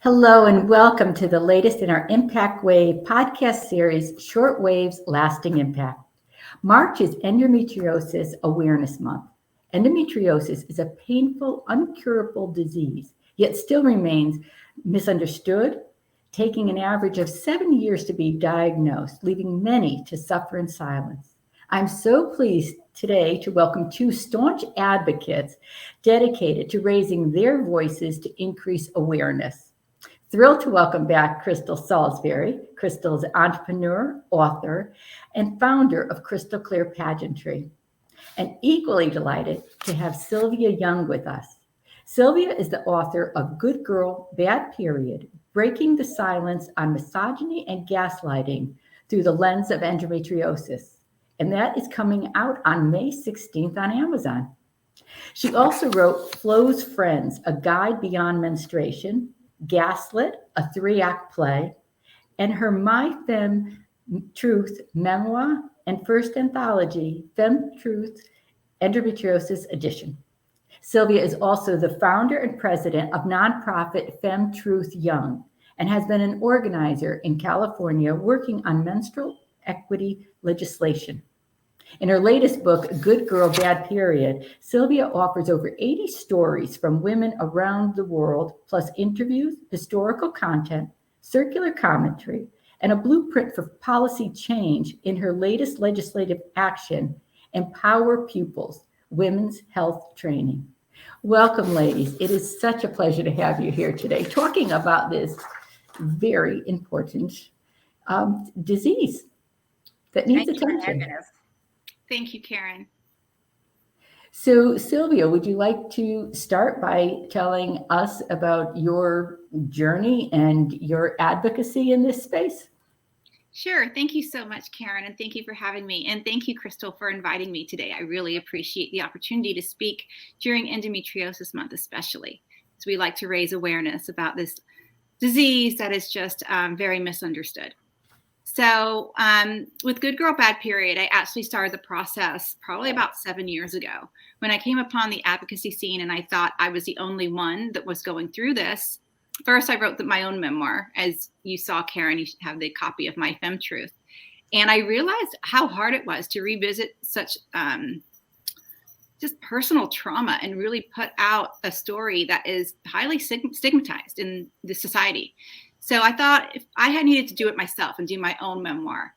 Hello and welcome to the latest in our ImpactWayv podcast series, Short Waves, Lasting Impact. March is Endometriosis Awareness Month. Endometriosis is a painful, incurable disease, yet still remains misunderstood, taking an average of 7 years to be diagnosed, leaving many to suffer in silence. I'm so pleased today to welcome two staunch advocates dedicated to raising their voices to increase awareness. Thrilled to welcome back Krystle Saulbery. Krystle is an entrepreneur, author, and founder of Krystle Clear Pageantry. And equally delighted to have Silvia Young with us. Silvia is the author of Good Girl, Bad Period, Breaking the Silence on Misogyny and Gaslighting Through the Lens of Endometriosis. And that is coming out on May 16th on Amazon. She also wrote Flo's Friends, A Guide Beyond Menstruation, Gaslit, a 3-act play, and her My FemTruth memoir and first anthology, FemTruth Endometriosis Edition. Silvia is also the founder and president of nonprofit FemTruth Young and has been an organizer in California working on menstrual equity legislation. In her latest book, Good Girl, Bad Period, Silvia offers over 80 stories from women around the world, plus interviews, historical content, circular commentary, and a blueprint for policy change in her latest legislative action, Empower Pupils, Women's Health Training. Welcome, ladies. It is such a pleasure to have you here today talking about this very important disease that needs attention. Thank you, Karen. So, Silvia, would you like to start by telling us about your journey and your advocacy in this space? Sure. Thank you so much, Karen, and thank you for having me. And thank you, Krystle, for inviting me today. I really appreciate the opportunity to speak during Endometriosis Month, especially, as we like to raise awareness about this disease that is just very misunderstood. So with Good Girl, Bad Period, I actually started the process probably about 7 years ago when I came upon the advocacy scene and I thought I was the only one that was going through this. First, I wrote my own memoir. As you saw, Karen, you have the copy of My FemTruth. And I realized how hard it was to revisit such just personal trauma and really put out a story that is highly stigmatized in the society. So I thought if I had needed to do it myself and do my own memoir,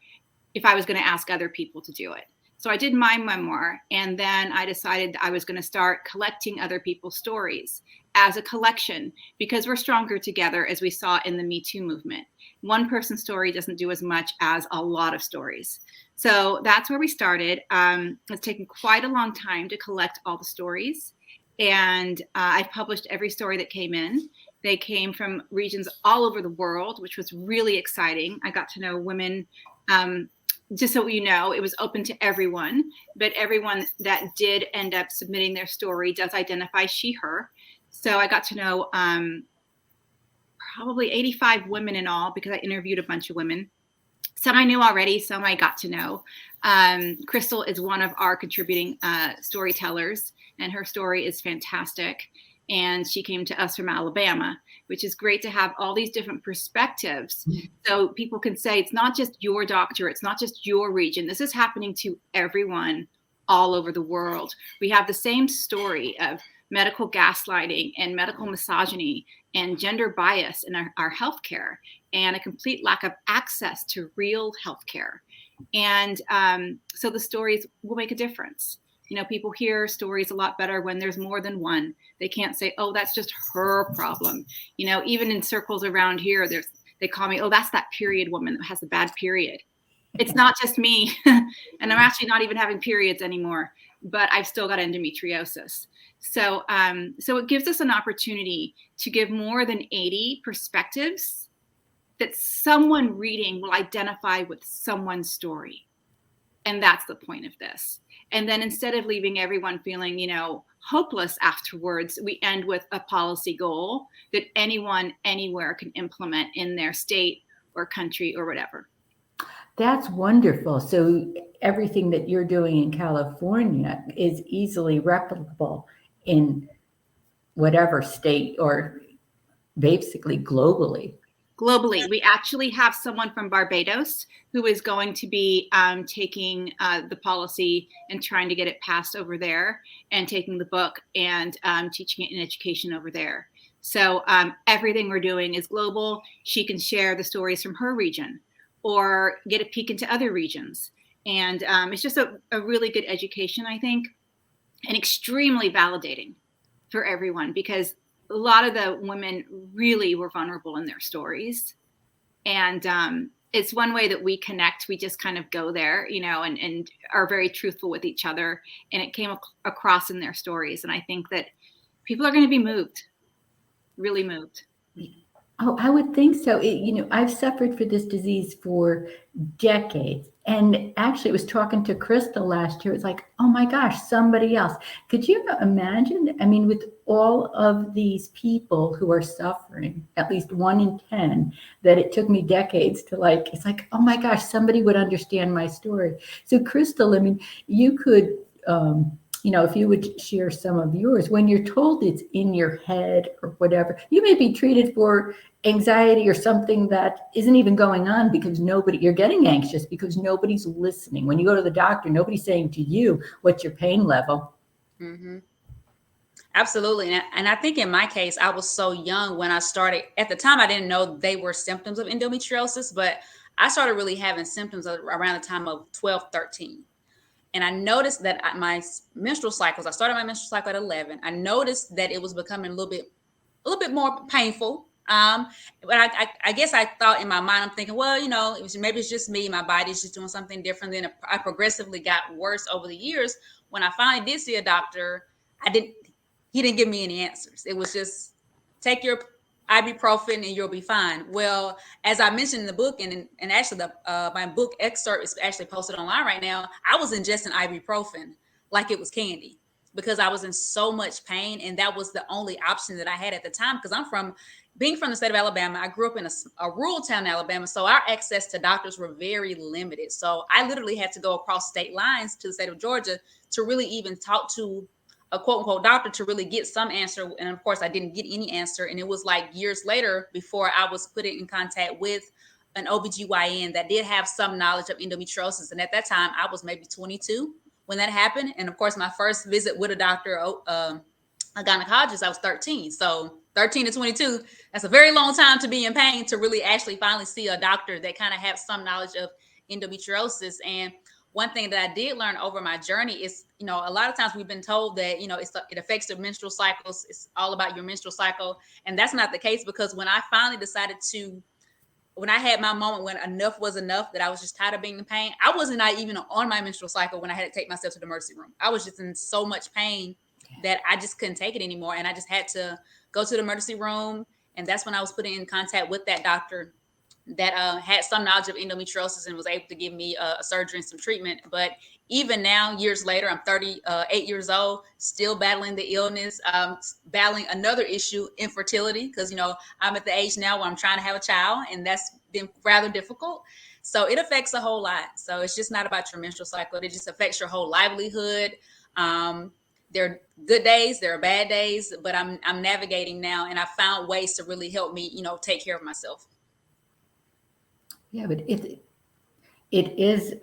if I was going to ask other people to do it. So I did my memoir, and then I decided I was going to start collecting other people's stories as a collection because we're stronger together, as we saw in the Me Too movement. One person's story doesn't do as much as a lot of stories. So that's where we started. It's taken quite a long time to collect all the stories, and I've published every story that came in. They came from regions all over the world, which was really exciting. I got to know women, just so you know, it was open to everyone, but everyone that did end up submitting their story does identify she, her. So I got to know probably 85 women in all because I interviewed a bunch of women. Some I knew already, some I got to know. Krystle is one of our contributing storytellers, and her story is fantastic. And she came to us from Alabama, which is great to have all these different perspectives. So people can say, it's not just your doctor, it's not just your region. This is happening to everyone all over the world. We have the same story of medical gaslighting and medical misogyny and gender bias in our healthcare and a complete lack of access to real healthcare. And so the stories will make a difference. You know, people hear stories a lot better when there's more than one. They can't say, oh, that's just her problem. You know, even in circles around here, they call me, oh, that's that period woman that has a bad period. It's not just me. And I'm actually not even having periods anymore, but I've still got endometriosis. So it gives us an opportunity to give more than 80 perspectives that someone reading will identify with someone's story. And that's the point of this. And then instead of leaving everyone feeling, you know, hopeless afterwards, we end with a policy goal that anyone, anywhere can implement in their state or country or whatever. That's wonderful. So everything that you're doing in California is easily replicable in whatever state or basically globally. Globally, we actually have someone from Barbados who is going to be taking the policy and trying to get it passed over there, and taking the book and teaching it in education over there. So everything we're doing is global. She can share the stories from her region or get a peek into other regions. And it's just a really good education, I think, and extremely validating for everyone, because a lot of the women really were vulnerable in their stories. And it's one way that we connect. We just kind of go there, and are very truthful with each other. And it came across in their stories. And I think that people are going to be moved, really moved. Oh, I would think so. I've suffered for this disease for decades. And actually, I was talking to Krystle last year. It's like, oh my gosh, somebody else. Could you imagine? I mean, with all of these people who are suffering, at least 1 in 10, that it took me decades to it's like, oh my gosh, somebody would understand my story. So Krystle, I mean, you could, if you would share some of yours, when you're told it's in your head or whatever, you may be treated for anxiety or something that isn't even going on, because you're getting anxious because nobody's listening. When you go to the doctor, nobody's saying to you, what's your pain level? Mm-hmm. Absolutely. And I think in my case, I was so young when I started. At the time, I didn't know they were symptoms of endometriosis, but I started really having symptoms around the time of 12, 13. And I noticed that my menstrual cycles, I started my menstrual cycle at 11. I noticed that it was becoming a little bit more painful. But I guess I thought in my mind, I'm thinking, well, maybe it's just me. My body's just doing something different. Then I progressively got worse over the years. When I finally did see a doctor, he didn't give me any answers. It was just take your ibuprofen and you'll be fine. Well, as I mentioned in the book, and actually my book excerpt is actually posted online right now, I was ingesting ibuprofen like it was candy because I was in so much pain, and that was the only option that I had at the time. Because being from the state of Alabama, I grew up in a rural town in Alabama, so our access to doctors were very limited. So I literally had to go across state lines to the state of Georgia to really even talk to a quote unquote doctor to really get some answer. And of course I didn't get any answer. And it was like years later before I was put in contact with an OBGYN that did have some knowledge of endometriosis. And at that time I was maybe 22 when that happened. And of course my first visit with a doctor, a gynecologist, I was 13. So 13 to 22, that's a very long time to be in pain, to really actually finally see a doctor that kind of have some knowledge of endometriosis. And one thing that I did learn over my journey is, a lot of times we've been told that, it affects the menstrual cycles. It's all about your menstrual cycle. And that's not the case, because when I finally decided when I had my moment when enough was enough, that I was just tired of being in pain, I wasn't even on my menstrual cycle when I had to take myself to the emergency room. I was just in so much pain that I just couldn't take it anymore. And I just had to go to the emergency room. And that's when I was put in contact with that doctor that had some knowledge of endometriosis and was able to give me a surgery and some treatment. But even now, years later, I'm 38 years old, still battling the illness, battling another issue, infertility, because, I'm at the age now where I'm trying to have a child, and that's been rather difficult. So it affects a whole lot. So it's just not about your menstrual cycle. It just affects your whole livelihood. There are good days, there are bad days, but I'm navigating now, and I found ways to really help me, take care of myself. Yeah, but it is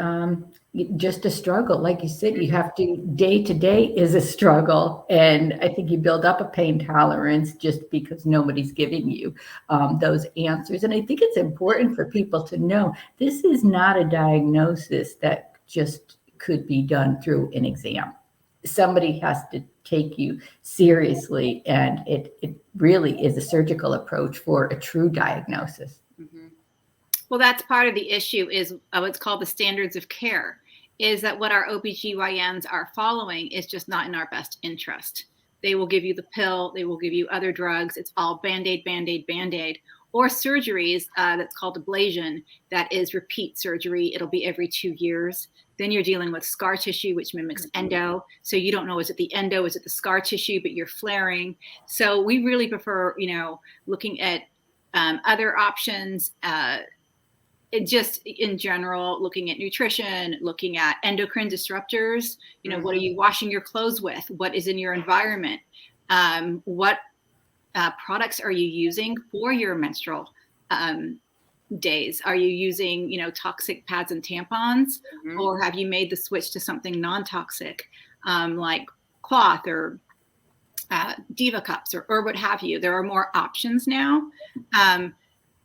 just a struggle. Like you said, you have to, day to day is a struggle. And I think you build up a pain tolerance just because nobody's giving you those answers. And I think it's important for people to know this is not a diagnosis that just could be done through an exam. Somebody has to take you seriously. And it really is a surgical approach for a true diagnosis. Mm-hmm. Well, that's part of the issue is what's called the standards of care, is that what our OBGYNs are following is just not in our best interest. They will give you the pill, they will give you other drugs. It's all Band-Aid, Band-Aid, Band-Aid, or surgeries that's called ablation, that is repeat surgery. It'll be every 2 years. Then you're dealing with scar tissue, which mimics endo. So you don't know, is it the endo, is it the scar tissue, but you're flaring. So we really prefer, looking at other options, just in general, looking at nutrition, looking at endocrine disruptors. What are you washing your clothes with? What is in your environment? What products are you using for your menstrual days? Are you using, toxic pads and tampons, or have you made the switch to something non-toxic, like cloth or Diva cups or what have you? There are more options now.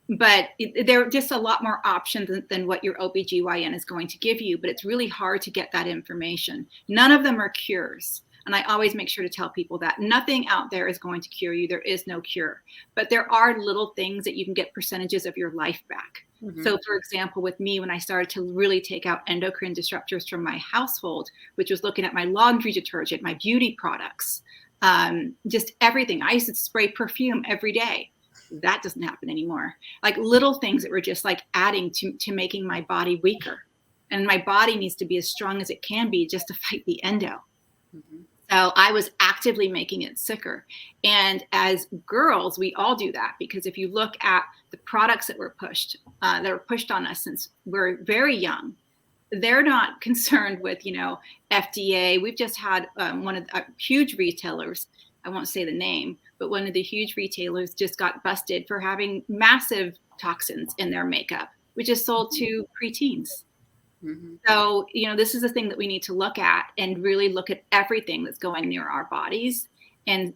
But there are just a lot more options than what your OBGYN is going to give you, but it's really hard to get that information. None of them are cures. And I always make sure to tell people that nothing out there is going to cure you. There is no cure, but there are little things that you can get percentages of your life back. So for example, with me, when I started to really take out endocrine disruptors from my household, which was looking at my laundry detergent, my beauty products, just everything. I used to spray perfume every day. That doesn't happen anymore. Like little things that were just like adding to making my body weaker. And my body needs to be as strong as it can be just to fight the endo. So I was actively making it sicker. And as girls, we all do that, because if you look at the products that were pushed on us since we're very young, they're not concerned with, FDA. We've just had one of the huge retailers, I won't say the name, but one of the huge retailers just got busted for having massive toxins in their makeup, which is sold to preteens. So, this is a thing that we need to look at and really look at everything that's going near our bodies and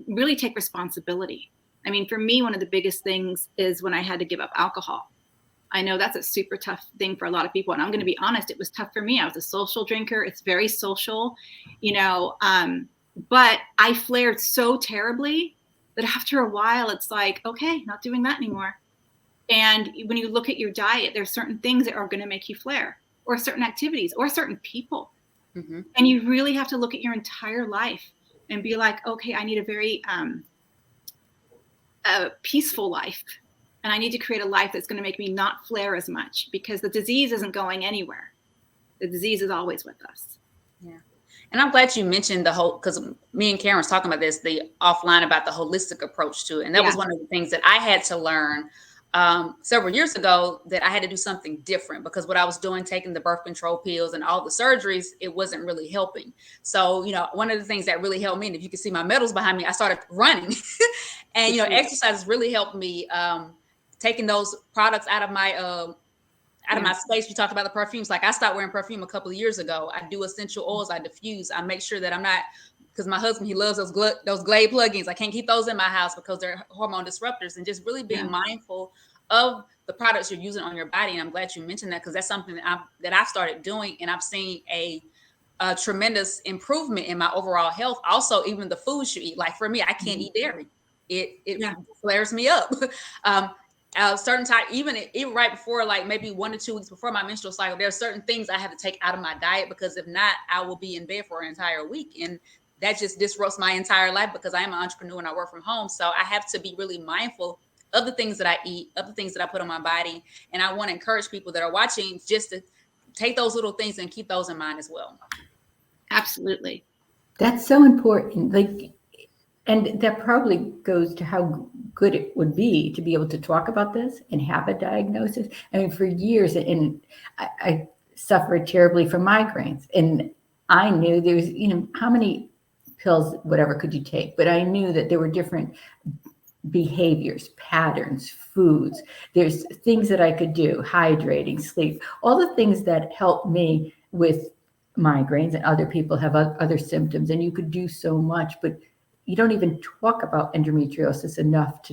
really take responsibility. I mean, for me, one of the biggest things is when I had to give up alcohol. I know that's a super tough thing for a lot of people. And I'm going to be honest, it was tough for me. I was a social drinker. It's very social, but I flared so terribly that after a while, it's like, okay, not doing that anymore. And when you look at your diet, there's certain things that are going to make you flare, or certain activities, or certain people. And you really have to look at your entire life and be like, okay, I need a very peaceful life. And I need to create a life that's going to make me not flare as much, because the disease isn't going anywhere. The disease is always with us. Yeah. And I'm glad you mentioned because me and Karen was talking about this, the offline, about the holistic approach to it. And that was one of the things that I had to learn several years ago, that I had to do something different, because what I was doing, taking the birth control pills and all the surgeries, it wasn't really helping. So, one of the things that really helped me, and if you can see my medals behind me, I started running and, exercise really helped me, taking those products out of my space. You talked about the perfumes. Like I stopped wearing perfume a couple of years ago. I do essential oils. I diffuse. I make sure that I'm not, because my husband, he loves those Glade plugins. I can't keep those in my house because they're hormone disruptors, and just really being mindful of the products you're using on your body. And I'm glad you mentioned that, because that's something that I've started doing, and I've seen a tremendous improvement in my overall health. Also, even the foods you eat. Like for me, I can't eat dairy. It flares me up. Certain time, even right before, like maybe 1 to 2 weeks before my menstrual cycle, there are certain things I have to take out of my diet, because if not, I will be in bed for an entire week. And that just disrupts my entire life, because I am an entrepreneur and I work from home. So I have to be really mindful of the things that I eat, of the things that I put on my body. And I want to encourage people that are watching just to take those little things and keep those in mind as well. Absolutely. That's so important. And that probably goes to how good it would be to be able to talk about this and have a diagnosis. I mean, for years, and I suffered terribly from migraines, and I knew there was, how many pills, whatever, could you take? But I knew that there were different behaviors, patterns, foods. There's things that I could do, hydrating, sleep, all the things that help me with migraines, and other people have other symptoms, and you could do so much, but you don't even talk about endometriosis enough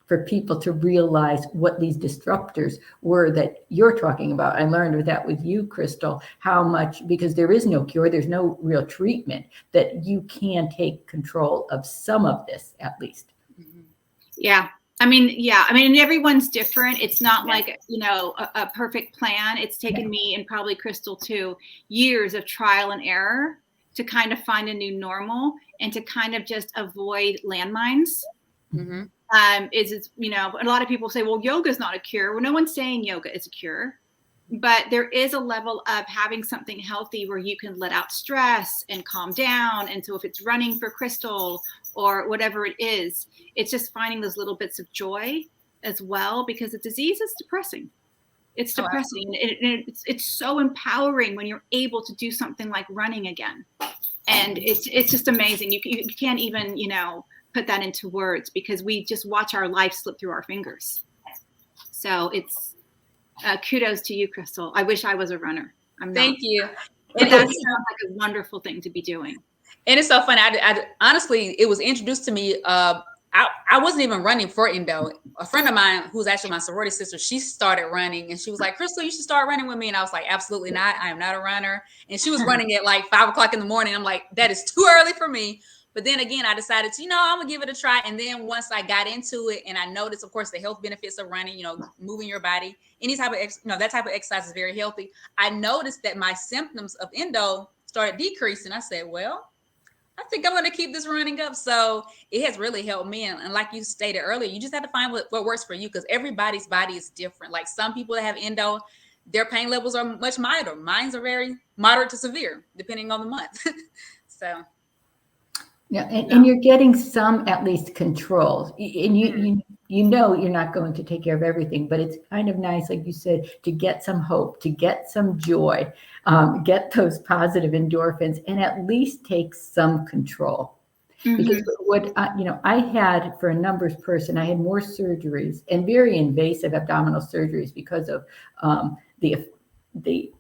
for people to realize what these disruptors were that you're talking about. I learned with you, Krystle, how much, because there is no cure, there's no real treatment, that you can take control of some of this at least. Yeah. I mean, everyone's different. It's not like, a perfect plan. It's taken me, and probably Krystle too, years of trial and error to kind of find a new normal and to kind of just avoid landmines. A lot of people say, well, yoga is not a cure. Well, no one's saying yoga is a cure, but there is a level of having something healthy where you can let out stress and calm down. And so if it's running for Krystle or whatever it is, it's just finding those little bits of joy as well, because the disease is depressing. It's depressing. It's so empowering when you're able to do something like running again. And it's just amazing. You can't even, put that into words because we just watch our life slip through our fingers. So it's kudos to you, Krystle. I wish I was a runner. I'm not. Thank you. But that sounds like a wonderful thing to be doing. And it's so funny. I honestly, it was introduced to me. I wasn't even running for Endo. A friend of mine, who's actually my sorority sister, she started running, and she was like, "Krystle, you should start running with me." And I was like, "Absolutely not. I am not a runner." And she was running at like 5 o'clock in the morning. I'm like, "That is too early for me." But then again, I decided to, I'm gonna give it a try. And then once I got into it, and I noticed, of course, the health benefits of running, moving your body, any type of, that type of exercise is very healthy. I noticed that my symptoms of endo started decreasing. I said, well, I think I'm going to keep this running up. So it has really helped me. And like you stated earlier, you just have to find what works for you, because everybody's body is different. Like some people that have endo, their pain levels are much milder. Mine's are very moderate to severe, depending on the month. So. Yeah, and you're getting some at least control, and you know you're not going to take care of everything, but it's kind of nice, like you said, to get some hope, to get some joy, get those positive endorphins, and at least take some control. Because what I had for a numbers person, I had more surgeries and very invasive abdominal surgeries because of the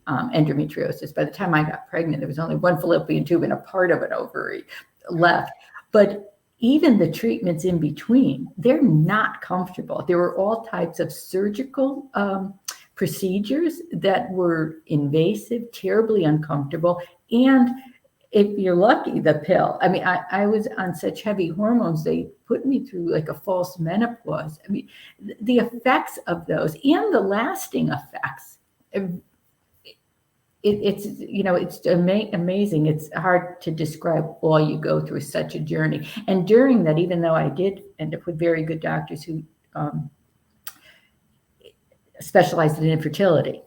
endometriosis. By the time I got pregnant, there was only one fallopian tube and a part of an ovary left. But even the treatments in between, they're not comfortable. There were all types of surgical procedures that were invasive, terribly uncomfortable. And if you're lucky, the pill. I mean, I was on such heavy hormones, they put me through like a false menopause. I mean, the effects of those and the lasting effects, it's amazing. It's hard to describe all you go through such a journey. And during that, even though I did end up with very good doctors who specialized in infertility,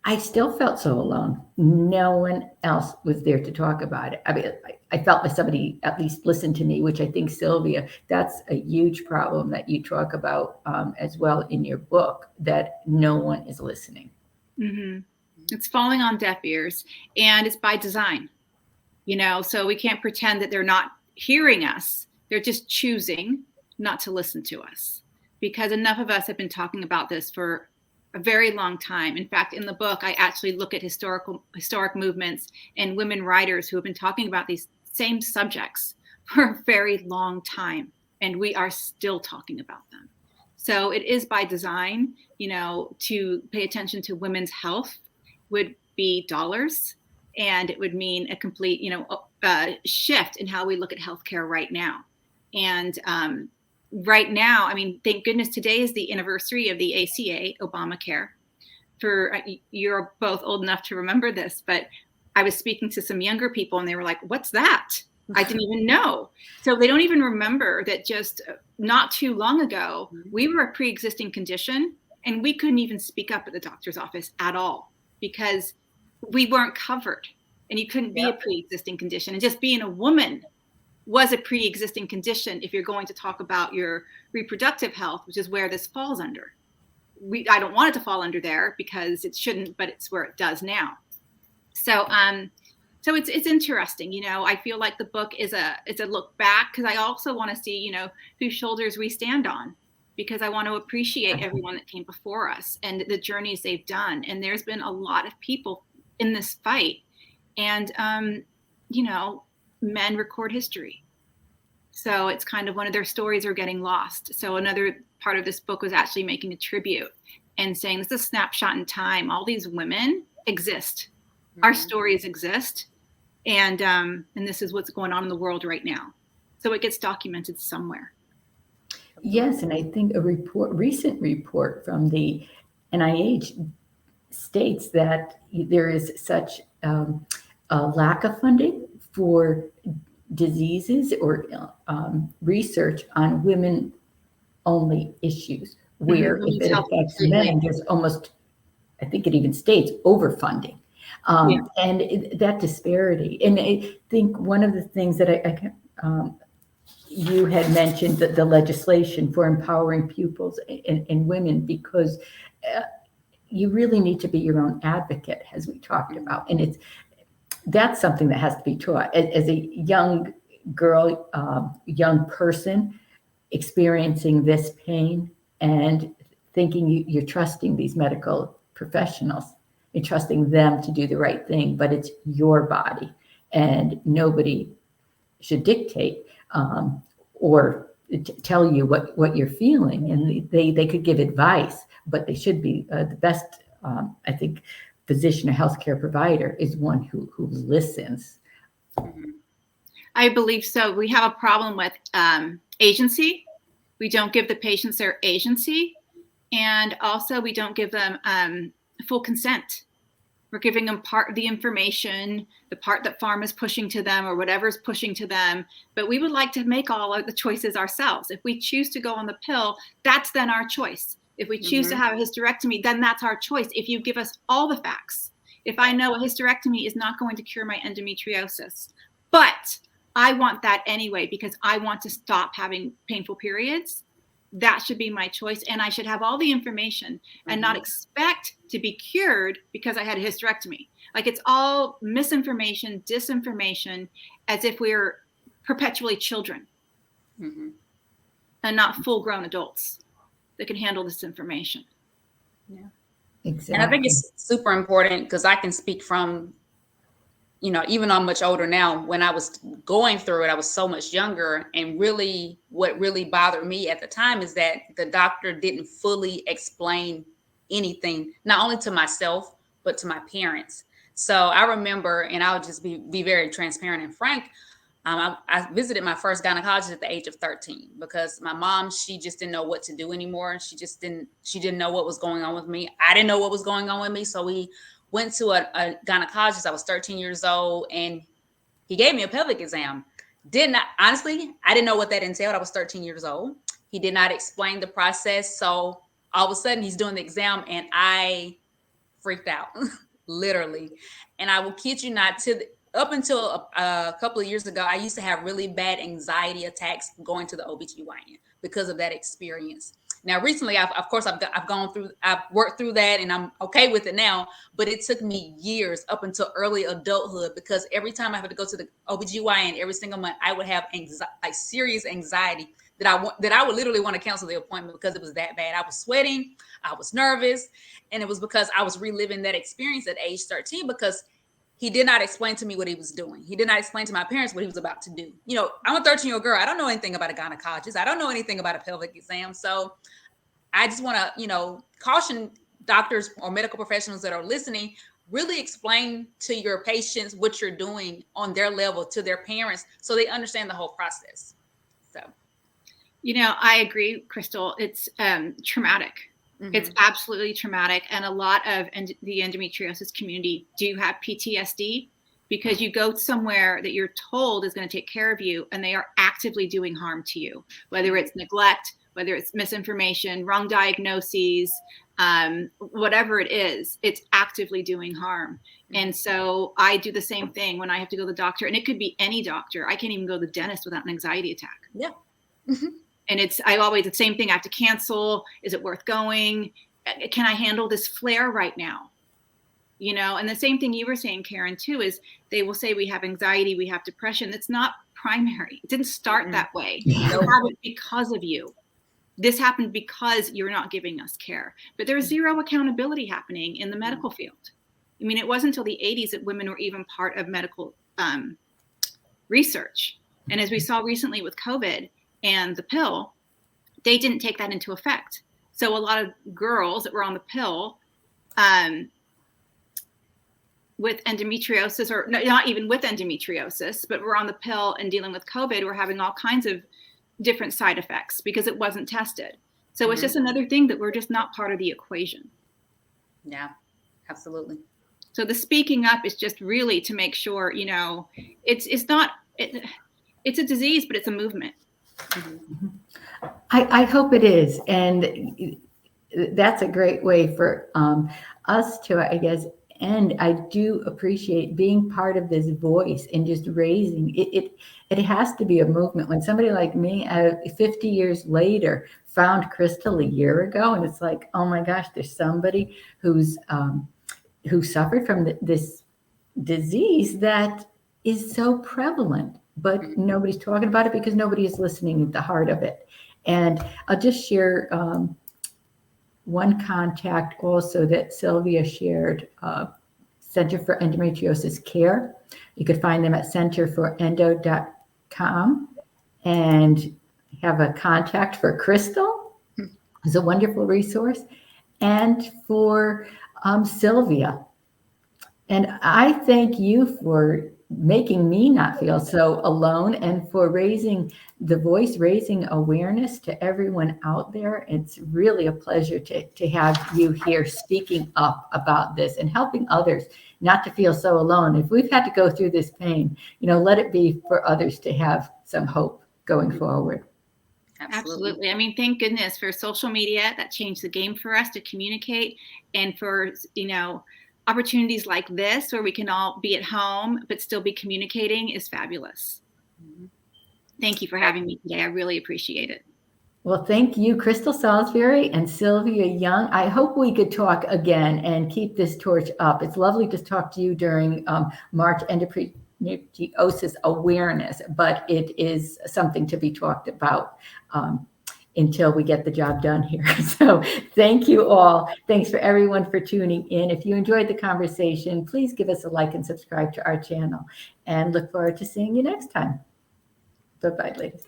I still felt so alone. No one else was there to talk about it. I mean, I felt like somebody at least listened to me, which I think, Silvia, that's a huge problem that you talk about as well in your book, that no one is listening. Mm-hmm. It's falling on deaf ears, and it's by design, so we can't pretend that they're not hearing us. They're just choosing not to listen to us, because enough of us have been talking about this for a very long time. In fact, in the book, I actually look at historic movements and women writers who have been talking about these same subjects for a very long time, and we are still talking about them. So it is by design, to pay attention to women's health would be dollars, and it would mean a complete, shift in how we look at healthcare right now. And right now, I mean, thank goodness today is the anniversary of the ACA, Obamacare. You're both old enough to remember this, but I was speaking to some younger people and they were like, "What's that? I didn't even know." So they don't even remember that just not too long ago, we were a pre-existing condition and we couldn't even speak up at the doctor's office at all, because we weren't covered, and you couldn't be a pre-existing condition. And just being a woman was a pre-existing condition if you're going to talk about your reproductive health, which is where this falls under. I don't want it to fall under there because it shouldn't, but it's where it does now. So it's interesting. I feel like the book is a look back, because I also want to see, whose shoulders we stand on, because I want to appreciate everyone that came before us and the journeys they've done. And there's been a lot of people in this fight, and, men record history. So it's kind of one of their stories are getting lost. So another part of this book was actually making a tribute and saying, this is a snapshot in time. All these women exist. Mm-hmm. Our stories exist. And this is what's going on in the world right now. So it gets documented somewhere. Yes, and I think a recent report from the NIH states that there is such a lack of funding for diseases or research on women-only issues, where if it affects men, there's almost, I think it even states, overfunding. And that disparity. And I think one of the things that you had mentioned, that the legislation for empowering pupils and women, because you really need to be your own advocate, as we talked about. And that's something that has to be taught. As a young girl, young person experiencing this pain and thinking you're trusting these medical professionals and trusting them to do the right thing, but it's your body and nobody should dictate or tell you what you're feeling. And they could give advice, but they should be the best, I think, physician or healthcare provider is one who listens. I believe so. We have a problem with agency. We don't give the patients their agency. And also we don't give them full consent. We're giving them part of the information, the part that pharma is pushing to them or whatever's pushing to them. But we would like to make all of the choices ourselves. If we choose to go on the pill, that's then our choice. If we choose to have a hysterectomy, then that's our choice. If you give us all the facts, if I know a hysterectomy is not going to cure my endometriosis, but I want that anyway because I want to stop having painful periods, that should be my choice. And I should have all the information and not expect to be cured because I had a hysterectomy. Like it's all misinformation, disinformation, as if we're perpetually children and not full grown adults that can handle this information. Yeah, Exactly. and I think it's super important because I can speak from, even I'm much older now. When I was going through it, I was so much younger. And really, what really bothered me at the time is that the doctor didn't fully explain anything, not only to myself, but to my parents. So I remember, and I'll just be very transparent and frank. I visited my first gynecologist at the age of 13 because my mom, she just didn't know what to do anymore. She didn't know what was going on with me. I didn't know what was going on with me. So we went to a gynecologist. I was 13 years old and he gave me a pelvic exam. Honestly, I didn't know what that entailed. I was 13 years old. He did not explain the process. So all of a sudden he's doing the exam and I freaked out, literally. And I will kid you not, up until a couple of years ago, I used to have really bad anxiety attacks going to the OBGYN because of that experience. Now, recently, I've worked through that and I'm okay with it now, but it took me years up until early adulthood because every time I had to go to the OBGYN every single month, I would have serious anxiety that I would literally want to cancel the appointment because it was that bad. I was sweating, I was nervous, and it was because I was reliving that experience at age 13 because he did not explain to me what he was doing. He did not explain to my parents what he was about to do. I'm a 13-year-old girl. I don't know anything about a gynecologist. I don't know anything about a pelvic exam. So I just want to, caution doctors or medical professionals that are listening, really explain to your patients what you're doing on their level to their parents so they understand the whole process. So, I agree, Krystle. It's traumatic. It's absolutely traumatic. And a lot of the endometriosis community do have PTSD because you go somewhere that you're told is going to take care of you and they are actively doing harm to you, whether it's neglect, whether it's misinformation, wrong diagnoses, whatever it is, it's actively doing harm. And so I do the same thing when I have to go to the doctor, and it could be any doctor. I can't even go to the dentist without an anxiety attack. Yeah. And the same thing. I have to cancel. Is it worth going? Can I handle this flare right now? And the same thing you were saying, Karen, too, is they will say we have anxiety, we have depression. That's not primary. It didn't start that way. It happened because of you. This happened because you're not giving us care. But there's zero accountability happening in the medical field. I mean, it wasn't until the 80s that women were even part of medical research. And as we saw recently with COVID and the pill, they didn't take that into effect. So a lot of girls that were on the pill with endometriosis, or not even with endometriosis, but were on the pill and dealing with COVID, were having all kinds of different side effects because it wasn't tested. So it's just another thing that we're just not part of the equation. Yeah, absolutely. So the speaking up is just really to make sure, it's a disease, but it's a movement. I hope it is. And that's a great way for us to, I guess, end. I do appreciate being part of this voice and just raising it. It has to be a movement. When somebody like me, 50 years later, found Krystle a year ago, and it's like, oh my gosh, there's somebody who suffered from this disease that is so prevalent, but nobody's talking about it because nobody is listening at the heart of it. And I'll just share one contact also that Silvia shared, Center for Endometriosis Care. You could find them at centerforendo.com and have a contact for Krystle, who's a wonderful resource, and for Silvia. And I thank you for making me not feel so alone and for raising the voice, raising awareness to everyone out there. It's really a pleasure to have you here speaking up about this and helping others not to feel so alone. If we've had to go through this pain, let it be for others to have some hope going forward. Absolutely. I mean, thank goodness for social media that changed the game for us to communicate, and for, opportunities like this where we can all be at home but still be communicating is fabulous. Thank you for having me today. I really appreciate it. Well, thank you, Krystle Saulbery and Silvia Young. I hope we could talk again and keep this torch up. It's lovely to talk to you during March Endometriosis Awareness, but it is something to be talked about until we get the job done here. So thank you all. Thanks for everyone for tuning in. If you enjoyed the conversation, please give us a like and subscribe to our channel, and look forward to seeing you next time. Bye-bye, ladies.